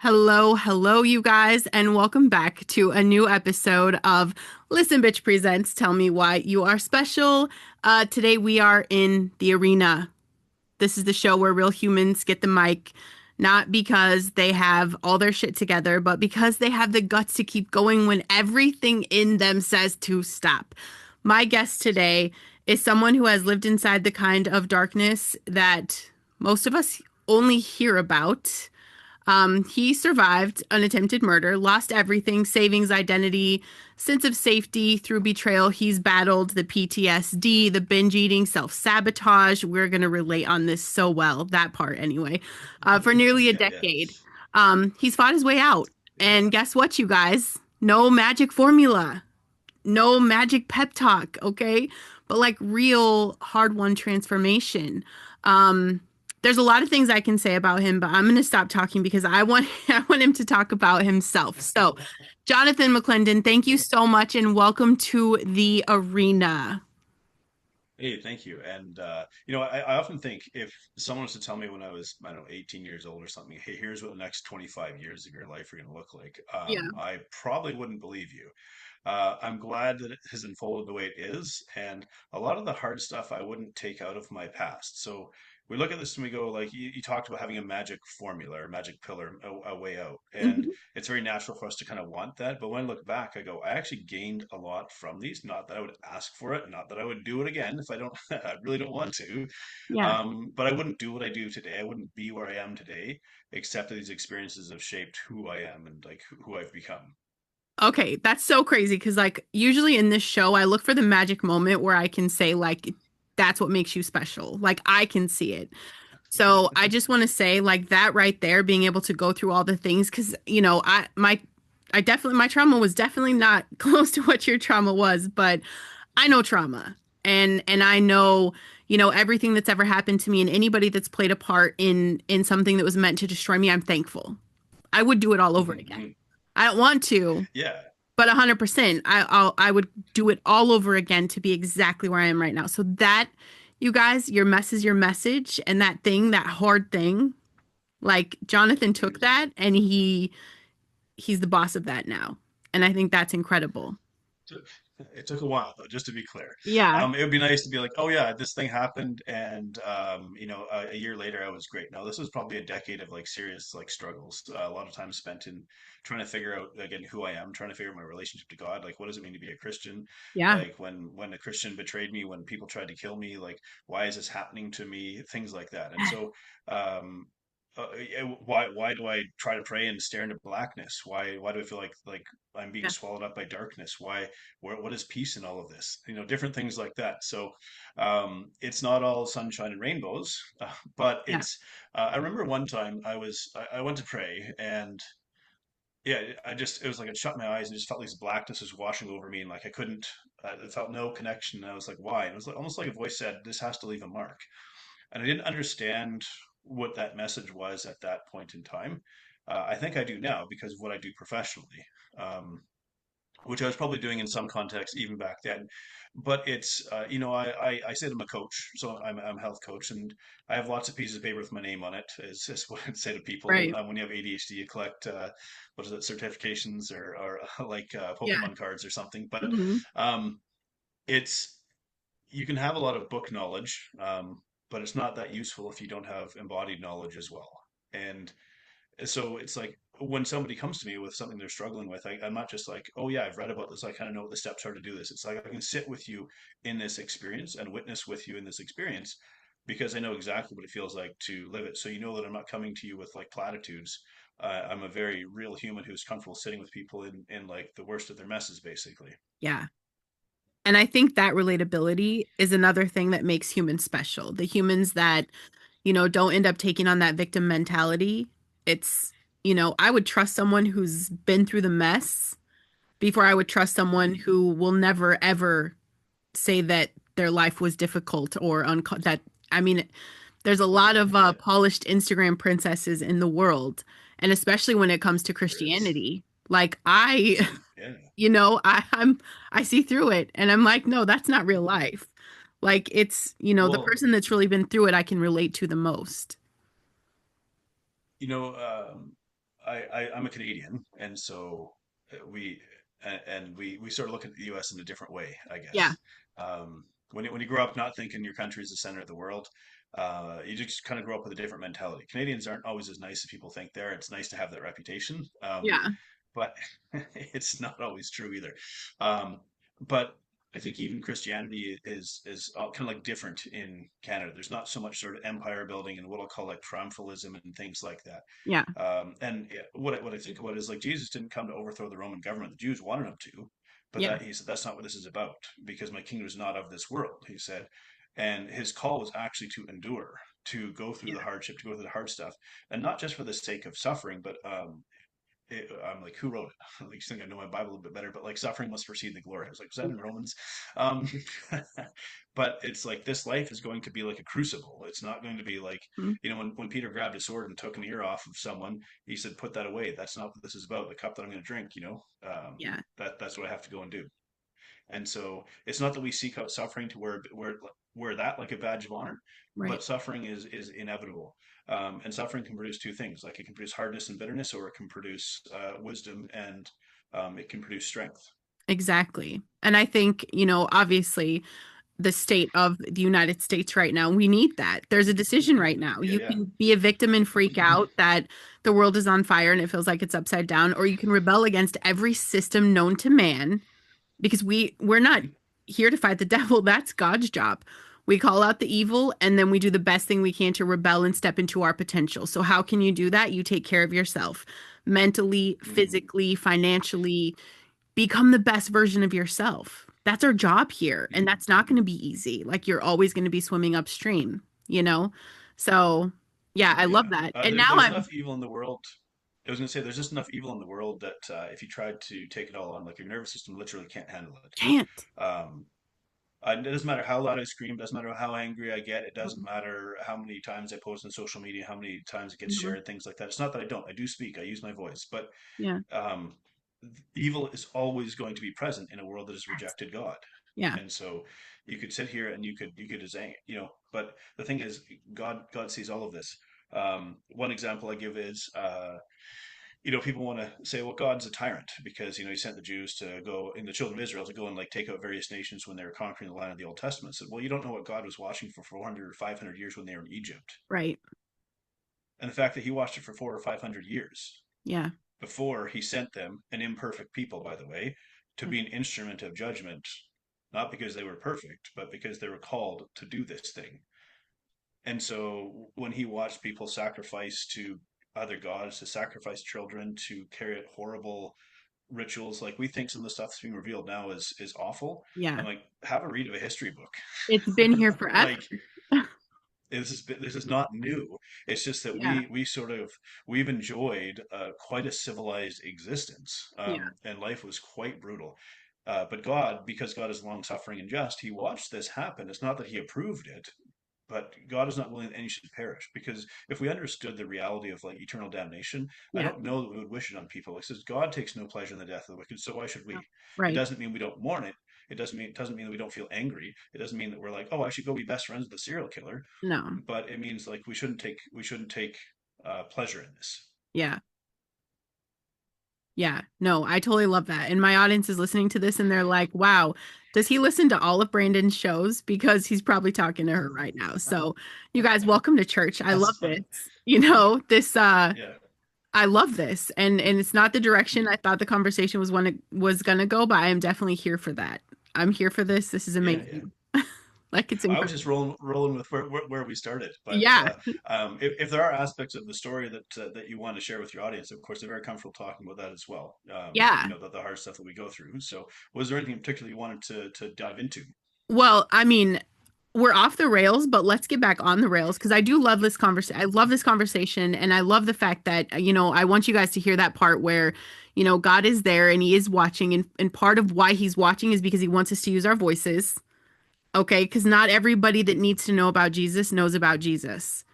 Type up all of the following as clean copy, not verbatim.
Hello, hello, you guys, and welcome back to a new episode of Listen Bitch Presents Tell Me Why You Are Special. Today we are in the arena. This is the show where real humans get the mic, not because they have all their shit together, but because they have the guts to keep going when everything in them says to stop. My guest today is someone who has lived inside the kind of darkness that most of us only hear about. He survived an attempted murder, lost everything, savings, identity, sense of safety through betrayal. He's battled the PTSD, the binge eating, self-sabotage. We're going to relate on this so well, that part anyway, for nearly a Yeah, yeah, decade. He's fought his way out. And guess what, you guys? No magic formula, no magic pep talk, okay? But like real hard-won transformation. Um, there's a lot of things I can say about him, but I'm going to stop talking because I want I want him to talk about himself. So, Jonathan McLernon, thank you so much and welcome to the arena. Hey, thank you. And I often think if someone was to tell me when I was, I don't know, 18 years old or something, hey, here's what the next 25 years of your life are going to look like, Yeah. I probably wouldn't believe you. I'm glad that it has unfolded the way it is, and a lot of the hard stuff I wouldn't take out of my past. So we look at this and we go, like you talked about having a magic formula or magic pillar, a way out, and Mhm. it's very natural for us to kind of want that. But when I look back, I go, I actually gained a lot from these. Not that I would ask for it, not that I would do it again if I don't, I really don't want to. Yeah. But I wouldn't do what I do today. I wouldn't be where I am today, except that these experiences have shaped who I am and like who I've become. Okay, that's so crazy because like usually in this show I look for the magic moment where I can say like that's what makes you special. Like I can see it. So I just want to say like that right there, being able to go through all the things, because I definitely my trauma was definitely not close to what your trauma was, but I know trauma and I know, everything that's ever happened to me and anybody that's played a part in something that was meant to destroy me, I'm thankful. I would do it all over Mhm, again. mhm. I don't want to, Yeah. but 100%, I would do it all over again to be exactly where I am right now. So that, you guys, your mess is your message, and that thing, that hard thing, like Jonathan took that and he's the boss of that now. And I think that's incredible. took it took a while though, just to be clear. Yeah. It would be nice to be like, oh yeah, this thing happened, and a year later I was great. Now this was probably a decade of like serious like struggles, a lot of time spent in trying to figure out again who I am, trying to figure out my relationship to God, like what does it mean to be a Christian? Yeah. Like when a Christian betrayed me, when people tried to kill me, like why is this happening to me? Things like that. And so um, why do I try to pray and stare into blackness? Why do I feel like I'm being Yeah. swallowed up by darkness? What is peace in all of this? Different things like that. So it's not all sunshine and rainbows, but Yeah. it's. I remember one time I went to pray, and yeah, it was like it shut my eyes and just felt like this blackness was washing over me, and like I couldn't. I felt no connection. And I was like, why? And it was like, almost like a voice said, "This has to leave a mark." And I didn't understand what that message was at that point in time. I think I do now because of what I do professionally. Which I was probably doing in some context even back then. But I said I'm a coach, so I'm a health coach, and I have lots of pieces of paper with my name on it. It's just what I'd say to people. Right. When you have ADHD, you collect what is it, certifications or like Yeah. Pokemon cards or something. But Hmm. um, it's you can have a lot of book knowledge, but it's not that useful if you don't have embodied knowledge as well. And so it's like when somebody comes to me with something they're struggling with, I'm not just like, oh yeah, I've read about this. I kind of know what the steps are to do this. It's like I can sit with you in this experience and witness with you in this experience because I know exactly what it feels like to live it. So you know that I'm not coming to you with like platitudes. I'm a very real human who's comfortable sitting with people in like the worst of their messes, basically. Yeah. And I think that relatability is another thing that makes humans special. The humans that, don't end up taking on that victim mentality. It's, I would trust someone who's been through the mess before I would trust someone Mhm. who will never ever say that their life was difficult or that I mean there's a lot of Yeah, polished Instagram princesses in the world, and especially when it comes to there is. Christianity. Like I Yeah. I see through it and I'm like, no, that's not real life. Like it's, the Well, person that's really been through it I can relate to the most. you know, um, I'm a Canadian, and so we we sort of look at the U.S. in a different way, I Yeah. guess. When you grow up not thinking your country is the center of the world, you just kind of grow up with a different mentality. Canadians aren't always as nice as people think they're. It's nice to have that reputation, Yeah. but it's not always true either. Um, but I think even Christianity is kind of like different in Canada. There's not so much sort of empire building and what I'll call like triumphalism and things like that. Yeah. And yeah, what I think about is like Jesus didn't come to overthrow the Roman government. The Jews wanted him to, but Yeah. that he said that's not what this is about because my kingdom is not of this world. He said, and his call was actually to endure, to go through the Yeah. hardship, to go through the hard stuff, and not just for the sake of suffering, but I'm like, who wrote it? Like, you think I know my Bible a little bit better, but like, suffering must precede the glory. I was like, was that in Romans? Um, but it's like this life is going to be like a crucible. It's not going to be like, Mhm. when Peter grabbed his sword and took an ear off of someone, he said, "Put that away. That's not what this is about. The cup that I'm going to drink, Yeah. that's what I have to go and do." And so it's not that we seek out suffering to wear that like a badge of honor, Right. but suffering is inevitable. And suffering can produce two things. Like it can produce hardness and bitterness, or it can produce wisdom and it can produce strength. Exactly. And I think, obviously the state of the United States right now, we need that. There's a decision right now. Yeah, You yeah. can be a victim and freak out that the world is on fire and it feels like it's upside down, or you can rebel against every system known to man because we're not Mhm. here to fight the devil. That's God's job. We call out the evil and then we do the best thing we can to rebel and step into our potential. So how can you do that? You take care of yourself mentally, Mhm. physically, financially, become the best version of yourself. That's our job here. And Mhm. that's not going to be easy. Like you're always going to be swimming upstream, you know? So, yeah, I love Yeah. that. And now There's I'm enough evil in the world. I was going to say, there's just enough evil in the world that if you tried to take it all on, like your nervous system literally can't handle can't. it. It doesn't matter how loud I scream, doesn't matter how angry I get, it doesn't matter how many times I post on social media, how many times it gets Mhm. shared, things like that. It's not that I don't. I do speak, I use my voice, but Yeah. um, evil is always going to be present in a world that has Yes. rejected God. Yeah. And so you could sit here and you could say, but the thing is, God sees all of this. One example I give is people want to say, well, God's a tyrant because, he sent the Jews to go, and the children of Israel to go and like take out various nations when they were conquering the land of the Old Testament. Said, well, you don't know what God was watching for 400 or 500 years when they were in Egypt. Right. And the fact that he watched it for 400 or 500 years Yeah. before he sent them, an imperfect people, by the way, to Yeah. be an instrument of judgment, not because they were perfect, but because they were called to do this thing. And so when he watched people sacrifice to other gods, to sacrifice children, to carry out horrible rituals, like we think some of the stuff that's being revealed now is awful. Yeah. I'm like, have a read of a history book. It's been here forever. Like this is not new. It's just that Yeah. we've enjoyed quite a civilized existence, Yeah. and life was quite brutal. But God, because God is long suffering and just, He watched this happen. It's not that He approved it, but God is not willing that any should perish. Because if we understood the reality of like eternal damnation, I Yeah. don't know that we would wish it on people. It says God takes no pleasure in the death of the wicked, so why should No. we? It Right. doesn't mean we don't mourn it. It doesn't mean that we don't feel angry. It doesn't mean that we're like, oh, I should go be best friends with the serial killer. No. But it means like we shouldn't take pleasure in this. Yeah. Yeah, no, I totally love that. And my audience is listening to this and they're like, wow, does he listen to all of Brandon's shows? Because he's probably talking to her right now. So, you guys, welcome to church. I That's love funny. this. This Yeah. I love this. And it's not the direction Mhm. I thought the conversation was when it was gonna go, but I am definitely here for that. I'm here for this. This is Yeah, yeah. amazing. Like it's I was incredible. just rolling with where we started, but Yeah. if there are aspects of the story that you want to share with your audience, of course, they're very comfortable talking about that as well. Yeah. The hard stuff that we go through. So, was there anything in particular you wanted to dive into? Well, I mean, we're off the rails, but let's get back on the rails because I do love this conversation. I love this conversation, and I love the fact that, I want you guys to hear that part where, God is there and he is watching, and part of why he's watching is because he wants us to use our voices. Okay, because not everybody that needs to know about Jesus knows about Jesus.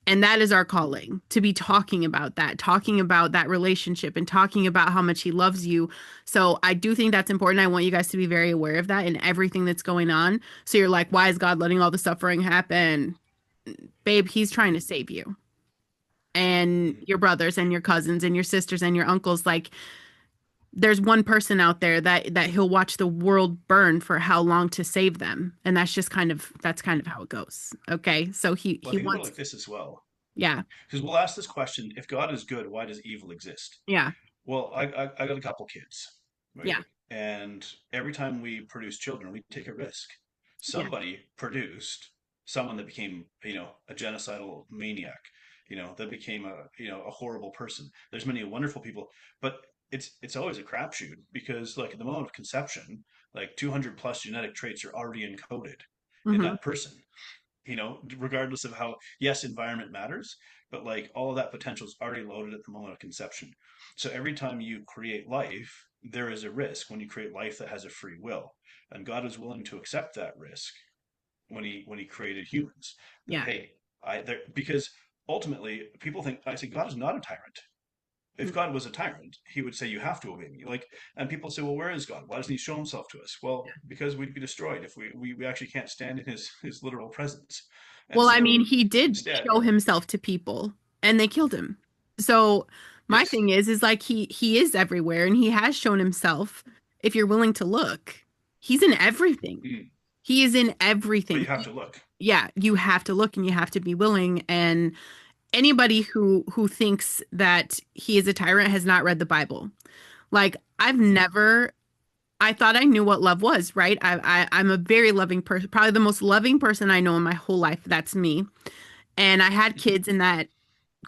And that is our calling to be talking about that relationship and talking about how much he loves you. So I do think that's important. I want you guys to be very aware of that and everything that's going on. So you're like, why is God letting all the suffering happen? Babe, he's trying to save you. and Mhm. your brothers and your cousins and your sisters and your uncles. Like there's one person out there that he'll watch the world burn for how long to save them. And that's kind of how it goes. Okay. So Well, he think about it wants, like this as well. yeah, Because we'll ask this question, if God is good, why does evil exist? yeah, Well, I got a couple kids, right? yeah, And every time we produce children, we take a risk. yeah. Somebody produced someone that became, a genocidal maniac, that became a horrible person. There's many wonderful people, but it's always a crapshoot because, like, at the moment of conception, like 200 plus genetic traits are already encoded in Hmm. that person, regardless of how, yes, environment matters, but like all of that potential is already loaded at the moment of conception. So every time you create life, there is a risk when you create life that has a free will. And God is willing to accept that risk when he created humans. That, Yeah. hey, because ultimately people think, I say God is not a tyrant. If God was a tyrant, he would say, you have to obey me. Like, and people say, well, where is God? Why doesn't he show himself to us? Well, because we'd be destroyed if we actually can't stand in his literal presence. And Well, I mean, so he did instead, show himself to people and they killed him. So my yes, thing is like he is everywhere and he has shown himself if you're willing to look. He's in everything. mm, He is in but everything. you have to look. Yeah, you have to look and you have to be willing. And anybody who thinks that he is a tyrant has not read the Bible. Like I've Hmm. never I thought I knew what love was, right? I'm a very loving person, probably the most loving person I know in my whole life. That's me. And I had Hmm. kids and that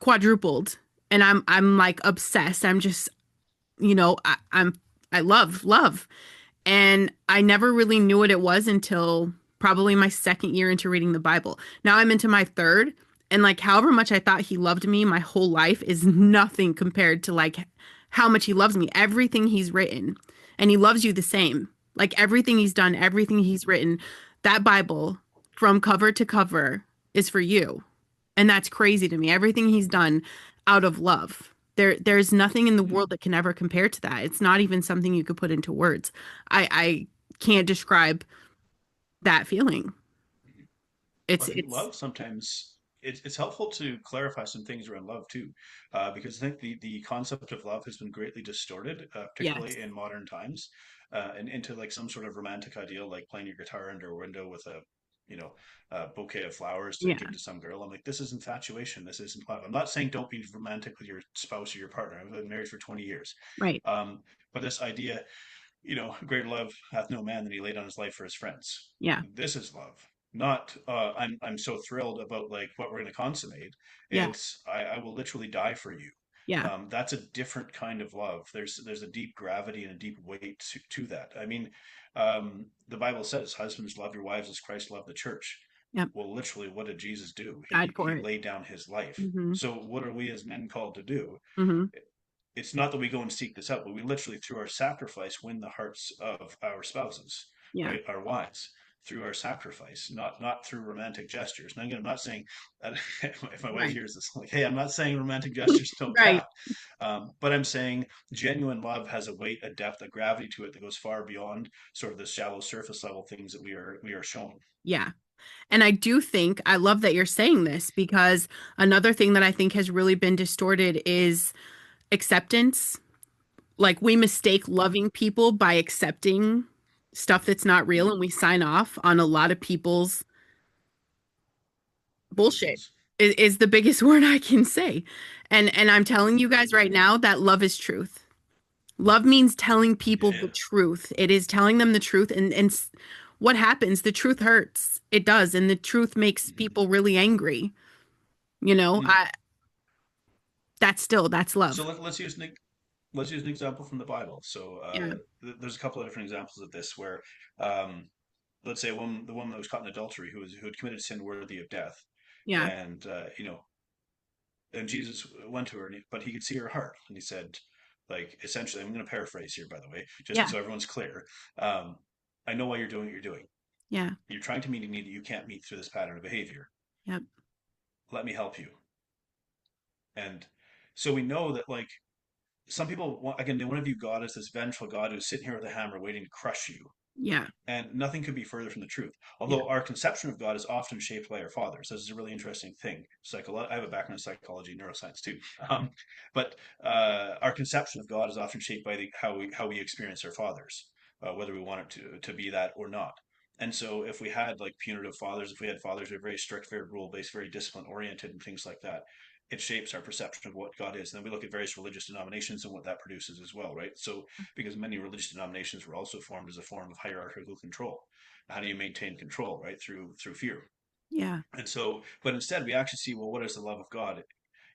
quadrupled. And I'm like obsessed. I'm just, I love love. And I never really knew what it was until probably my second year into reading the Bible. Now I'm into my third, and like however much I thought he loved me my whole life is nothing compared to like how much he loves me. Everything he's written, and he loves you the same. Like everything he's done, everything he's written, that Bible from cover to cover is for you. And that's crazy to me. Everything he's done out of love. There's nothing in the Hmm. world that can ever compare to that. It's not even something you could put into words. I can't describe that feeling. I think It's love sometimes it's helpful to clarify some things around love too, because I think the concept of love has been greatly distorted, yes. particularly in modern times, and into like some sort of romantic ideal, like playing your guitar under a window with you know, a bouquet of flowers to Yeah. give to some girl. I'm like, this is infatuation. This isn't love. I'm not saying don't be romantic with your spouse or your partner. I've been married for 20 years. Right. Um, but this idea, greater love hath no man than he laid down his life for his friends. Yeah. This is love. Not I'm so thrilled about like what we're going to consummate. Yeah. It's I will literally die for you. Yeah. That's a different kind of love. There's a deep gravity and a deep weight to that. I mean, the Bible says, "Husbands, love your wives as Christ loved the church." Yep. Well, literally, what did Jesus do? Died He for he it. laid down his life. Hmm. So what are we as men called to do? Hmm. It's not that we go and seek this out, but we literally, through our sacrifice, win the hearts of our spouses, Yeah. right? Our wives, through our sacrifice, not through romantic gestures. And again, I'm not saying that if my wife Right. hears this, like, hey, I'm not saying romantic gestures don't Right. count, but I'm saying genuine love has a weight, a depth, a gravity to it that goes far beyond sort of the shallow surface level things that we are shown. Yeah. And I do think I love that you're saying this because another thing that I think has really been distorted is acceptance. Like we mistake Mhm. loving people by accepting stuff that's not real Mhm. and we sign off on a lot of people's bullshit Illusions. is the biggest word I can say. And I'm telling you guys right now that love is truth. Love means telling people the Yeah. truth. It is telling them the truth and what happens, the truth hurts. It does, and the truth makes Mhm. people really angry. You know, Mhm. I that's So love. let's use an example from the Bible. So Yeah. there's a couple of different examples of this where, um, let's say the woman that was caught in adultery, who had committed sin worthy of death, Yeah. and and Jesus went to her, but he could see her heart, and he said, like, essentially, I'm going to paraphrase here, by the way, just Yeah. so everyone's clear. Um, I know why you're doing what you're doing. Yeah. You're trying to meet a need that you can't meet through this pattern of behavior. Yep. Let me help you. And so we know that, like, some people again, they want to view God as this vengeful God who's sitting here with a hammer waiting to crush you. Yeah. And nothing could be further from the truth. Yeah. Although our conception of God is often shaped by our fathers. This is a really interesting thing. I have a background in psychology, neuroscience too. Um, but our conception of God is often shaped by how we experience our fathers, whether we want it to be that or not. And so, if we had like punitive fathers, if we had fathers who are very strict, very rule based, very discipline oriented, and things like that, it shapes our perception of what God is. And then we look at various religious denominations and what that produces as well, right? So because many religious denominations were also formed as a form of hierarchical control. How do you maintain control, right? Through fear. Yeah. And so, but instead we actually see, well, what is the love of God?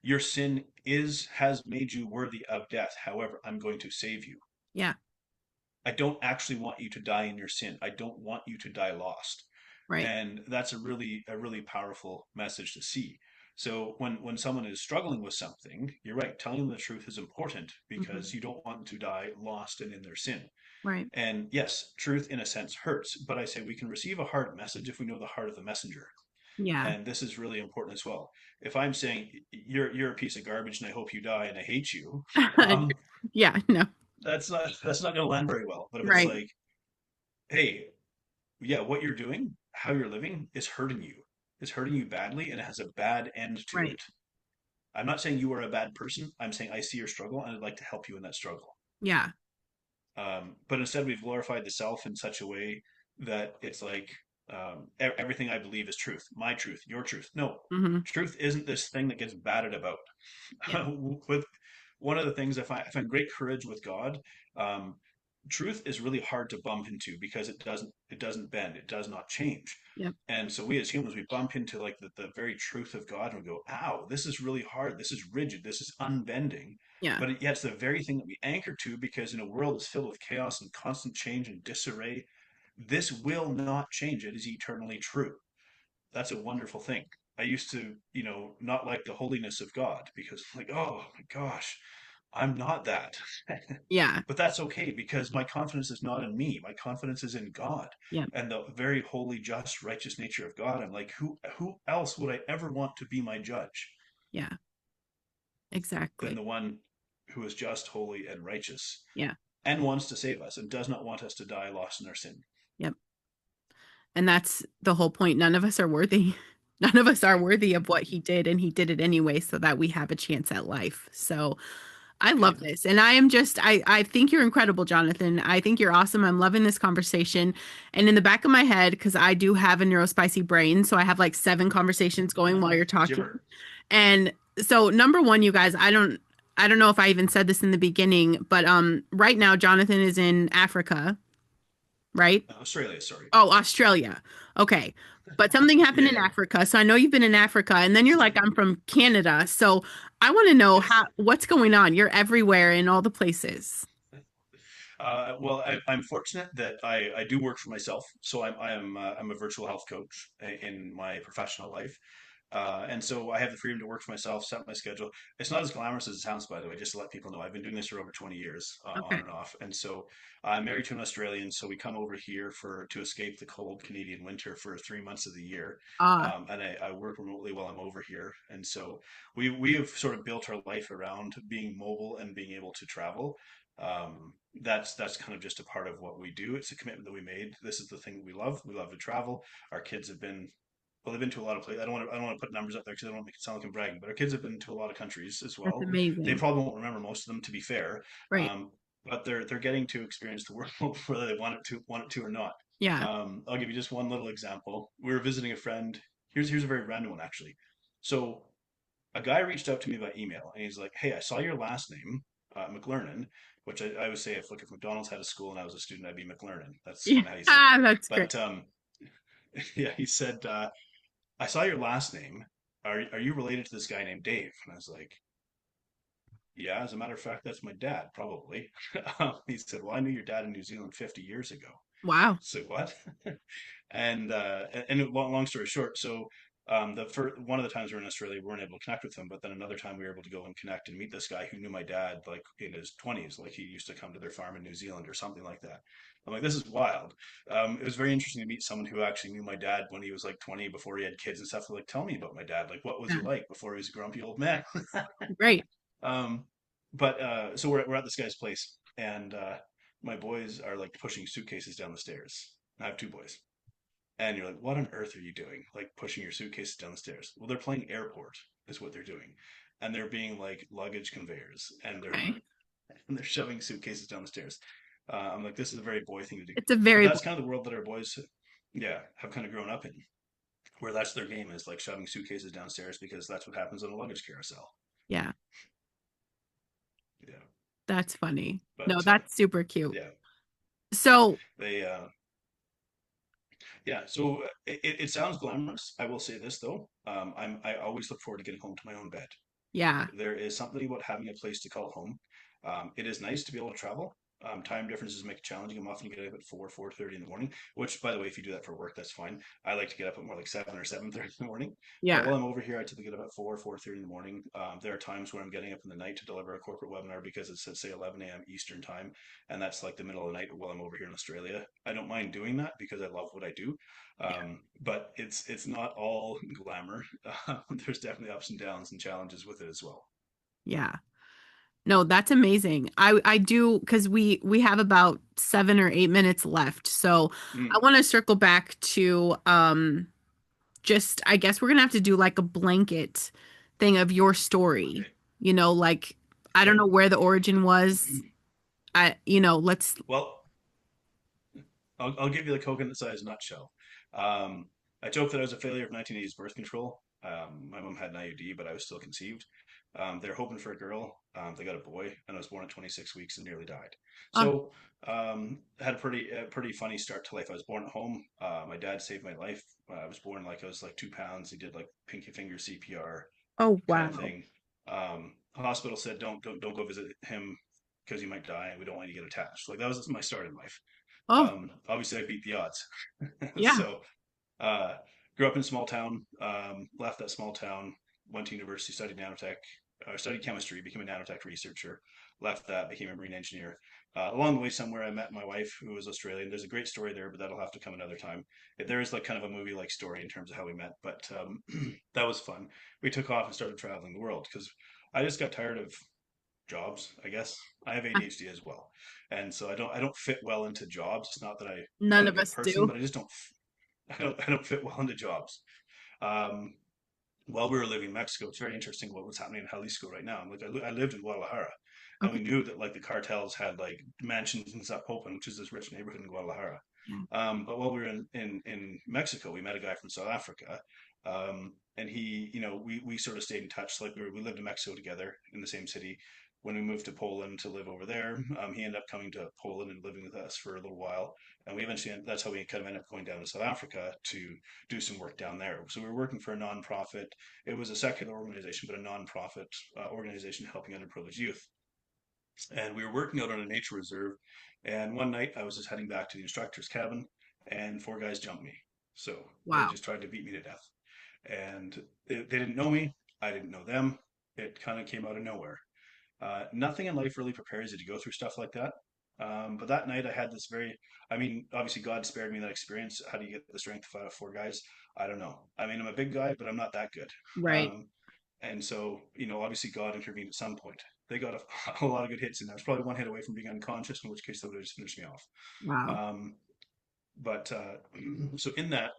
Your sin is has made you worthy of death. However, I'm going to save you. Yeah. I don't actually want you to die in your sin. I don't want you to die lost. Right. And that's a really powerful message to see. So when someone is struggling with something, you're right, telling them the truth is important Hmm. because you don't want them to die lost and in their sin. Right. And yes, truth in a sense hurts, but I say we can receive a hard message if we know the heart of the messenger. Yeah. And this is really important as well. If I'm saying you're a piece of garbage and I hope you die and I hate you, um, Yeah. No. that's not going to land very well. But if it's Right. like, hey, yeah, what you're doing, how you're living is hurting you. It's hurting you badly and it has a bad end to Right. it. I'm not saying you are a bad person. I'm saying I see your struggle and I'd like to help you in that struggle. Yeah. But instead, we've glorified the self in such a way that it's like everything I believe is truth, my truth, your truth. No, Hmm. truth isn't this thing that gets batted about. Yeah. With one of the things I find great courage with God. Um, Truth is really hard to bump into because it doesn't bend, it does not change. Yep. And so we as humans, we bump into like the very truth of God and we go, ow, this is really hard, this is rigid, this is unbending. Yeah. But yet it's the very thing that we anchor to because in a world that's filled with chaos and constant change and disarray, this will not change. It is eternally true. That's a wonderful thing. I used to, not like the holiness of God because, like, oh my gosh, I'm not that. Yeah. But that's okay because my confidence is not in me. My confidence is in God Yeah. and the very holy, just, righteous nature of God. I'm like, who else would I ever want to be my judge Yeah. than Exactly. the one who is just, holy, and righteous Yeah. and wants to save us and does not want us to die lost in our sin? Yep. And that's the whole point. None of us are worthy. None of us are worthy of what he did, and he did it anyway so that we have a chance at life. So I love Amen. this. And I am just, I think you're incredible, Jonathan. I think you're awesome. I'm loving this conversation. And in the back of my head, because I do have a neurospicy brain, so I have like seven conversations going while you're talking. Gibber. And so number one, you guys, I don't know if I even said this in the beginning, but right now Jonathan is in Africa, right? Australia, sorry. Oh, Australia. Okay. But something happened Yeah, in yeah. Africa. So I know you've been in Africa, and then you're like, I'm from Canada. So I want to know Yes. what's going on. You're everywhere in all the places. Well, I'm fortunate that I do work for myself. So I'm a virtual health coach in my professional life. And so I have the freedom to work for myself, set my schedule. It's not as glamorous as it sounds, by the way, just to let people know. I've been doing this for over 20 years, on Okay. and off. And so I'm married to an Australian, so we come over here to escape the cold Canadian winter for 3 months of the year. Ah, And I work remotely while I'm over here. And so we have sort of built our life around being mobile and being able to travel. That's kind of just a part of what we do. It's a commitment that we made. This is the thing that we love. We love to travel. Our kids have been well, they've been to a lot of places. I don't want to put numbers up there because I don't want to make it sound like I'm bragging. But our kids have been to a lot of countries as that's well. They amazing. probably won't remember most of them, to be fair. Right. Um, but they're getting to experience the world whether they want it to or not. Yeah. I'll give you just one little example. We were visiting a friend. Here's a very random one actually. So a guy reached out to me by email and he's like, "Hey, I saw your last name, McLernon," which I would say if McDonald's had a school and I was a student, I'd be McLernon. That's Yeah. kind of how you say it. That's great. But yeah, he said, I saw your last name. Are you related to this guy named Dave?" And I was like, "Yeah, as a matter of fact, that's my dad, probably." He said, "Well, I knew your dad in New Zealand 50 years ago." Wow. So what? And long story short, so one of the times we were in Australia, we weren't able to connect with him, but then another time we were able to go and connect and meet this guy who knew my dad like in his 20s, like he used to come to their farm in New Zealand or something like that. I'm like, this is wild. It was very interesting to meet someone who actually knew my dad when he was like 20, before he had kids and stuff. They're like, tell me about my dad. Like, what was he Yeah. like before he was a grumpy old man? Great. Um, but so we're at this guy's place, and my boys are like pushing suitcases down the stairs. I have two boys. And you're like, what on earth are you doing? Like pushing your suitcases down the stairs. Well, they're playing airport is what they're doing. And they're being like luggage conveyors and they're Okay. and they're shoving suitcases down the stairs. I'm like, this is a very boy thing to do. It's a But very, that's kind of the world that our boys, yeah, have kind of grown up in, where that's their game is like shoving suitcases downstairs because that's what happens on a luggage carousel. yeah, Yeah. that's funny. No, But that's super cute. yeah, So, they yeah. So it sounds glamorous. I will say this though. I always look forward to getting home to my own bed. yeah. There is something about having a place to call home. It is nice to be able to travel. Time differences make it challenging. I'm often getting up at 4:30 in the morning, which, by the way, if you do that for work, that's fine. I like to get up at more like 7 or 7:30 in the morning. But Yeah. while I'm over here, I typically get up at 4:30 in the morning. There are times when I'm getting up in the night to deliver a corporate webinar because it's at say 11 a.m. Eastern time, and that's like the middle of the night while I'm over here in Australia. I don't mind doing that because I love what I do. But it's not all glamour. There's definitely ups and downs and challenges with it as well. Yeah. No, that's amazing. I do because we have about 7 or 8 minutes left. So I Mm, want to circle back to just I guess we're gonna have to do like a blanket thing of your story. okay. Like I don't Okay. know where the origin was. Let's Well, I'll give you the coconut-sized nutshell. Um, I joke that I was a failure of 1980s birth control. My mom had an IUD, but I was still conceived. They were hoping for a girl. They got a boy, and I was born at 26 weeks and nearly died. oh, So, had a pretty funny start to life. I was born at home. My dad saved my life. I was born like I was like 2 pounds. He did like pinky finger CPR oh kind of wow. thing. Hospital said don't go visit him because you might die, and we don't want you to get attached. Like that was my start in life. Oh, Obviously, I beat the odds. yeah. So, uh, grew up in a small town, left that small town, went to university, studied nanotech, studied chemistry, became a nanotech researcher, left that, became a marine engineer. Along the way, somewhere I met my wife, who was Australian. There's a great story there, but that'll have to come another time. There is like kind of a movie like story in terms of how we met, but that was fun. We took off and started traveling the world because I just got tired of jobs, I guess. I have ADHD as well. And so I don't fit well into jobs. It's not that I'm None not a of good us person, do. but I don't fit well into jobs. Um, while we were living in Mexico, it's very interesting what was happening in Jalisco right now. Like I lived in Guadalajara, and we Okay. knew that like the cartels had like mansions in Zapopan, which is this rich neighborhood in Guadalajara. Yeah. But while we were in Mexico, we met a guy from South Africa, and he, we sort of stayed in touch. Like we lived in Mexico together in the same city. When we moved to Poland to live over there, he ended up coming to Poland and living with us for a little while. And we eventually, that's how we kind of ended up going down to South Africa to do some work down there. So we were working for a nonprofit. It was a secular organization, but a nonprofit organization helping underprivileged youth. And we were working out on a nature reserve. And one night I was just heading back to the instructor's cabin, and four guys jumped me. So they Wow. just tried to beat me to death. And they didn't know me. I didn't know them. It kind of came out of nowhere. Nothing in life really prepares you to go through stuff like that. But that night I had this I mean, obviously God spared me that experience. How do you get the strength to fight off four guys? I don't know. I mean, I'm a big guy, but I'm not that good. Right. Um, and so, obviously God intervened at some point. They got a lot of good hits in there. I was probably one hit away from being unconscious, in which case they would have just finished me off. Wow. Um, but so in that,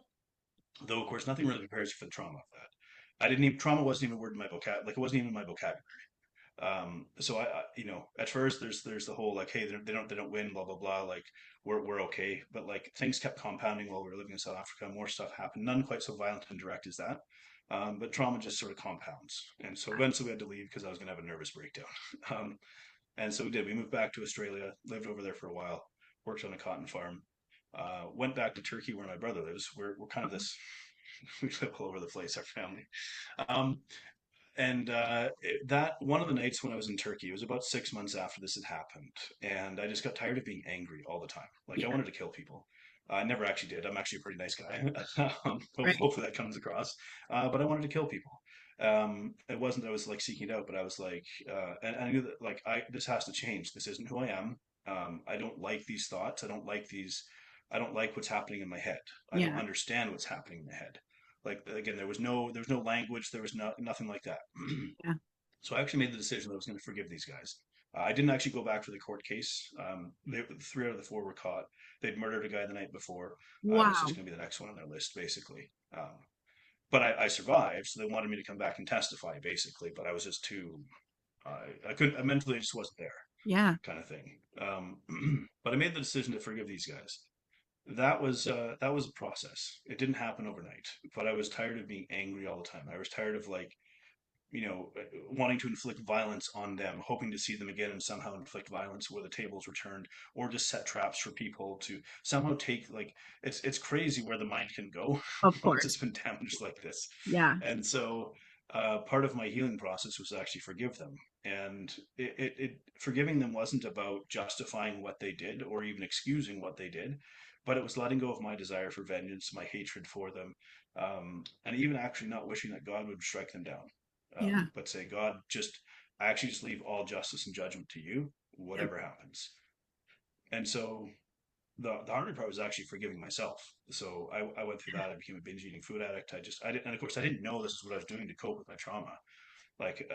though, of course, nothing really prepares you for the trauma of that. I didn't even trauma wasn't even a word in my vocab, like it wasn't even in my vocabulary. So at first there's the whole like, hey, they don't win, blah blah blah. Like we're okay, but like things kept compounding while we were living in South Africa. More stuff happened, none quite so violent and direct as that. But trauma just sort of compounds, and so eventually we had to leave because I was gonna have a nervous breakdown. Um, and so we did. We moved back to Australia, lived over there for a while, worked on a cotton farm, went back to Turkey where my brother lives. We're kind of this. We live all over the place, our family. Um, and that one of the nights when I was in Turkey, it was about 6 months after this had happened, and I just got tired of being angry all the time. Like I Yeah. wanted to kill people. I never actually did. I'm actually a pretty nice guy. Right. Hopefully that comes across. But I wanted to kill people. It wasn't that I was like seeking it out, but I was like, and I knew that like this has to change. This isn't who I am. I don't like these thoughts. I don't like these. I don't like what's happening in my head. I don't Yeah. understand what's happening in my head. Like again, there was no language, there was nothing like that. Yeah. So I actually made the decision that I was going to forgive these guys. I didn't actually go back for the court case. Three out of the four were caught. They'd murdered a guy the night before. I was just Wow. going to be the next one on their list, basically. But I survived, so they wanted me to come back and testify, basically. But I was just too, I couldn't, I mentally just wasn't there, Yeah. kind of thing. But I made the decision to forgive these guys. That was a process. It didn't happen overnight, but I was tired of being angry all the time. I was tired of like, wanting to inflict violence on them, hoping to see them again and somehow inflict violence where the tables were turned, or just set traps for people to somehow take like it's crazy where the mind can go Of once course. it's been damaged like this. Yeah. And so part of my healing process was to actually forgive them. And forgiving them wasn't about justifying what they did or even excusing what they did, but it was letting go of my desire for vengeance, my hatred for them, and even actually not wishing that God would strike them down, Yeah. but say, God, I actually just leave all justice and judgment to you, Yeah. whatever happens. And so the harder part was actually forgiving myself. So I went through that. I became a binge eating food addict. I didn't, and of course, I didn't know this is what I was doing to cope with my trauma. Like,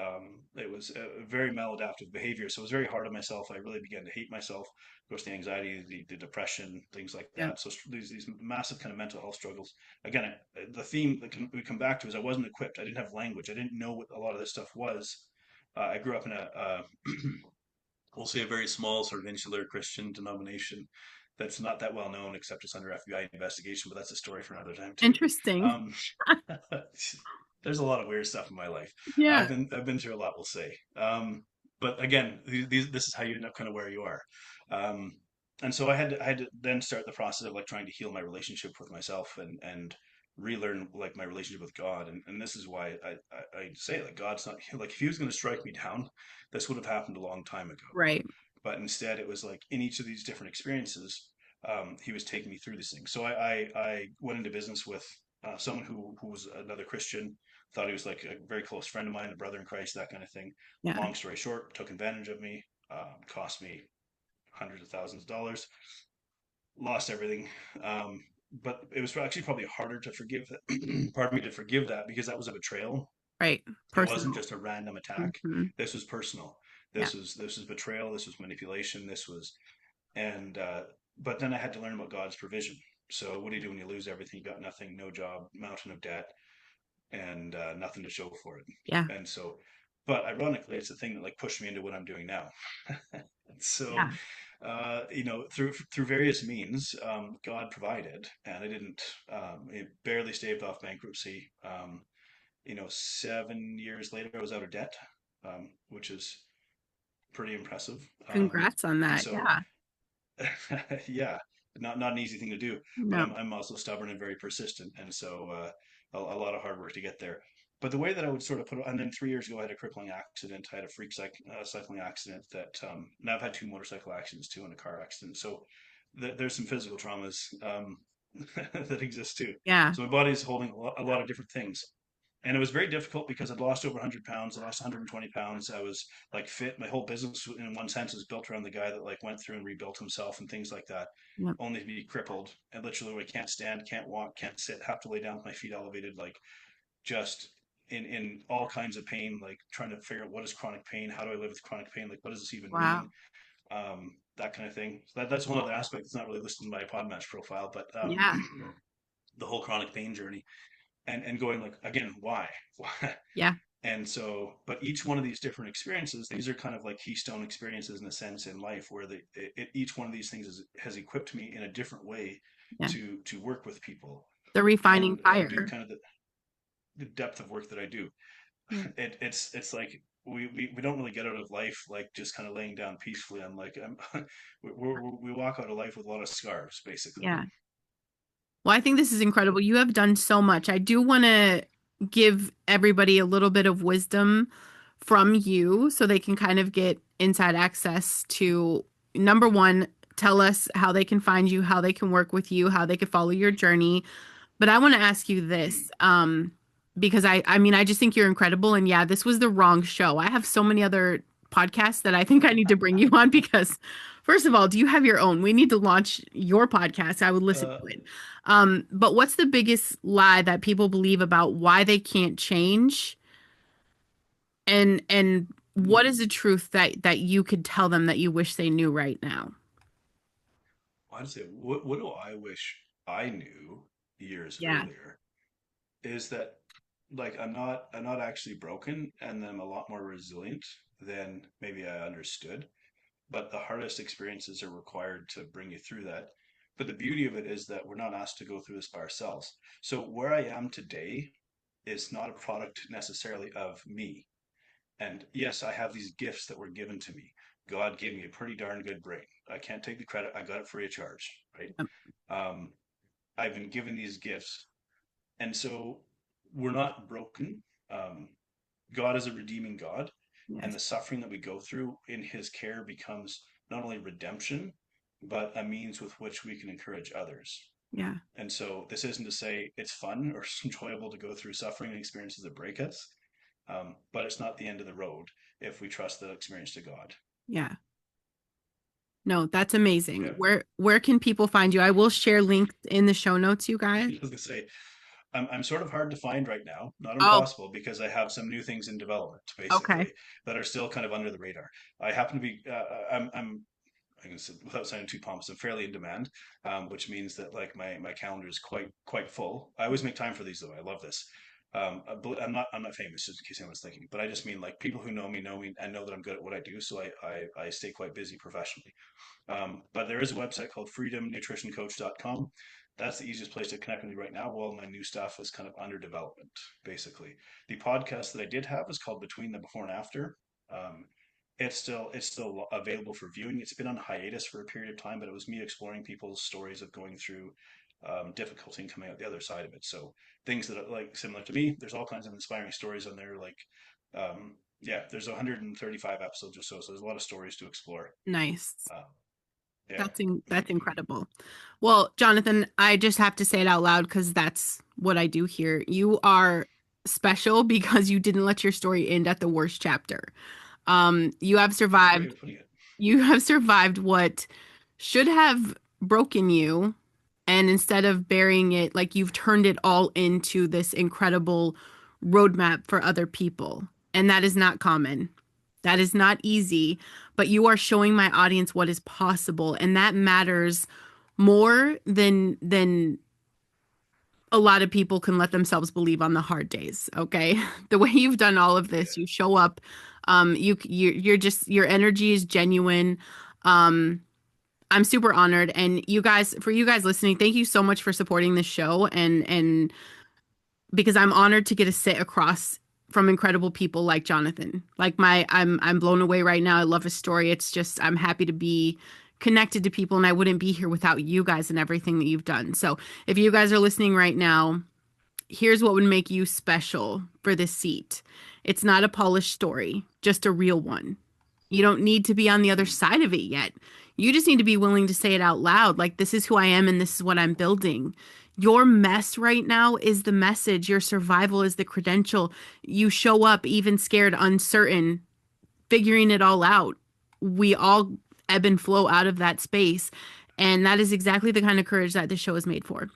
it was a very maladaptive behavior. So it was very hard on myself. I really began to hate myself. Of course, the anxiety, the depression, things like Yeah. that. So these massive kind of mental health struggles. Again, the theme that we come back to is I wasn't equipped. I didn't have language. I didn't know what a lot of this stuff was. I grew up in we'll say a very small sort of insular Christian denomination that's not that well known except it's under FBI investigation, but that's a story for another time too. Interesting. Um, there's a lot of weird stuff in my life. Yeah. I've been through a lot, we'll say. But again, this is how you end up kind of where you are. Um, and so I had to then start the process of like trying to heal my relationship with myself and relearn like my relationship with God. And this is why I say like God's not like if he was going to strike me down, this would have happened a long time ago. Right. But instead, it was like in each of these different experiences, he was taking me through these things. So I went into business with someone who was another Christian, thought he was like a very close friend of mine, a brother in Christ, that kind of thing. Yeah. Long story short, took advantage of me, cost me hundreds of thousands of dollars, lost everything. But it was actually probably harder to forgive that, pardon me, to forgive that because that was a betrayal. Right. It wasn't Personal. just a random attack. Hmm. This was personal. Yeah. This was betrayal. This was manipulation. This was and but then I had to learn about God's provision. So what do you do when you lose everything? You got nothing, no job, mountain of debt, and nothing to show for it. Yeah. And so, but ironically, it's the thing that like pushed me into what I'm doing now. So, Yeah. through various means, God provided, and I didn't. It barely staved off bankruptcy. 7 years later, I was out of debt, which is pretty impressive. Congrats on And that. so Yeah. yeah, not an easy thing to do, but No. I'm also stubborn and very persistent, and so a lot of hard work to get there. But the way that I would sort of put it, and then 3 years ago I had a crippling accident. I had a cycling accident that, now I've had two motorcycle accidents too and a car accident. So there's some physical traumas that exist too. Yeah. So my body's holding a lot of different things. And it was very difficult because I'd lost over 100 pounds. I lost 120 pounds. I was like fit. My whole business, in one sense, is built around the guy that like went through and rebuilt himself and things like that. Yeah. Only to be crippled and literally can't stand, can't walk, can't sit, have to lay down with my feet elevated, like just in all kinds of pain, like trying to figure out what is chronic pain, how do I live with chronic pain, like what does this even mean, Wow. that kind of thing. So that's one other aspect that's not really listed in my Podmatch profile, but Yeah. the whole chronic pain journey and going like again, why, why? Yeah. And so, but each one of these different experiences, these are kind of like keystone experiences in a sense in life, where each one of these things has equipped me in a different way Yeah. to work with people The refining and do fire. kind of the depth of work that I do. Yeah. It's like we don't really get out of life like just kind of laying down peacefully. I'm like we walk out of life with a lot of scars, basically. Yeah. Well, I think this is incredible. You have done so much. I do want to give everybody a little bit of wisdom from you so they can kind of get inside access to number one, tell us how they can find you, how they can work with you, how they can follow your journey. But I want to ask you this, because I mean, I just think you're incredible. And yeah, this was the wrong show. I have so many other podcasts that I think I need to bring you on because, first of all, do you have your own? We need to launch your podcast. I would listen Uh, to it. But what's the biggest lie that people believe about why they can't change and what is the truth that you could tell them that you wish they knew right now? Honestly, what do I wish I knew years Yeah. earlier is that like I'm not actually broken, and I'm a lot more resilient than maybe I understood. But the hardest experiences are required to bring you through that. But the beauty of it is that we're not asked to go through this by ourselves. So where I am today is not a product necessarily of me. And yes, I have these gifts that were given to me. God gave me a pretty darn good brain. I can't take the credit. I got it free of charge, right? Um, Um, I've been given these gifts. And so we're not broken. Um, God is a redeeming God, and yes. the suffering that we go through in His care becomes not only redemption, but a means with which we can encourage others. Yeah. And so, this isn't to say it's fun or enjoyable to go through suffering and experiences that break us, but it's not the end of the road if we trust the experience to God. Yeah. No, that's Yeah, amazing. Where can people find you? I will share links in the show notes, you guys. I was gonna say I'm sort of hard to find right now. Not Oh, impossible because I have some new things in development, okay. basically, that are still kind of under the radar. I happen to be I can say, without sounding too pompous, I'm fairly in demand, which means that like my calendar is quite full. I always make time for these though. I love this. But I'm not famous, just in case anyone's thinking. But I just mean like people who know me and know that I'm good at what I do. So I stay quite busy professionally. But there is a website called freedomnutritioncoach.com. That's the easiest place to connect with me right now. While my new stuff is kind of under development, basically. The podcast that I did have is called Between the Before and After. Um, it's still available for viewing. It's been on hiatus for a period of time, but it was me exploring people's stories of going through difficulty and coming out the other side of it. So things that are like similar to me. There's all kinds of inspiring stories on there. Like yeah, there's 135 episodes or so, so there's a lot of stories to explore. Nice. Uh, yeah. That's incredible. Well, Jonathan, I just have to say it out loud because that's what I do here. You are special because you didn't let your story end at the worst chapter. You have That's a great way survived. of putting it. You have survived what should have broken you, and instead of burying it, like you've turned it all into this incredible roadmap for other people. And that is not common. That is not easy, but you are showing my audience what is possible, and that matters more than a lot of people can let themselves believe on the hard days, okay? The way you've done all of Yeah. this, you show up, you're just your energy is genuine. I'm super honored, and you guys, for you guys listening, thank you so much for supporting this show, and because I'm honored to get to sit across from incredible people like Jonathan. Like I'm blown away right now. I love his story. It's just I'm happy to be connected to people, and I wouldn't be here without you guys and everything that you've done. So if you guys are listening right now, here's what would make you special for this seat. It's not a polished story, just a real one. You don't need to be on the other Mm. side of it yet. You just need to be willing to say it out loud. Like, this is who I am and this is what I'm building. Your mess right now is the message. Your survival is the credential. You show up even scared, uncertain, figuring it all out. We all ebb and flow out of that space. And that is exactly the kind of courage that this show is made for.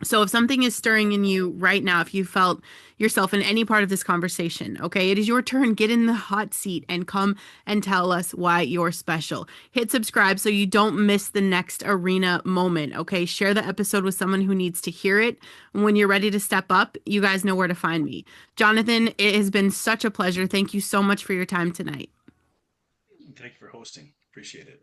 So if something is stirring in you right now, if you felt yourself in any part of this conversation, okay, it is your turn. Get in the hot seat and come and tell us why you're special. Hit subscribe so you don't miss the next arena moment, okay? Share the episode with someone who needs to hear it. When you're ready to step up, you guys know where to find me. Jonathan, it has been such a pleasure. Thank you so much for your time tonight. Thank you for hosting. Appreciate it.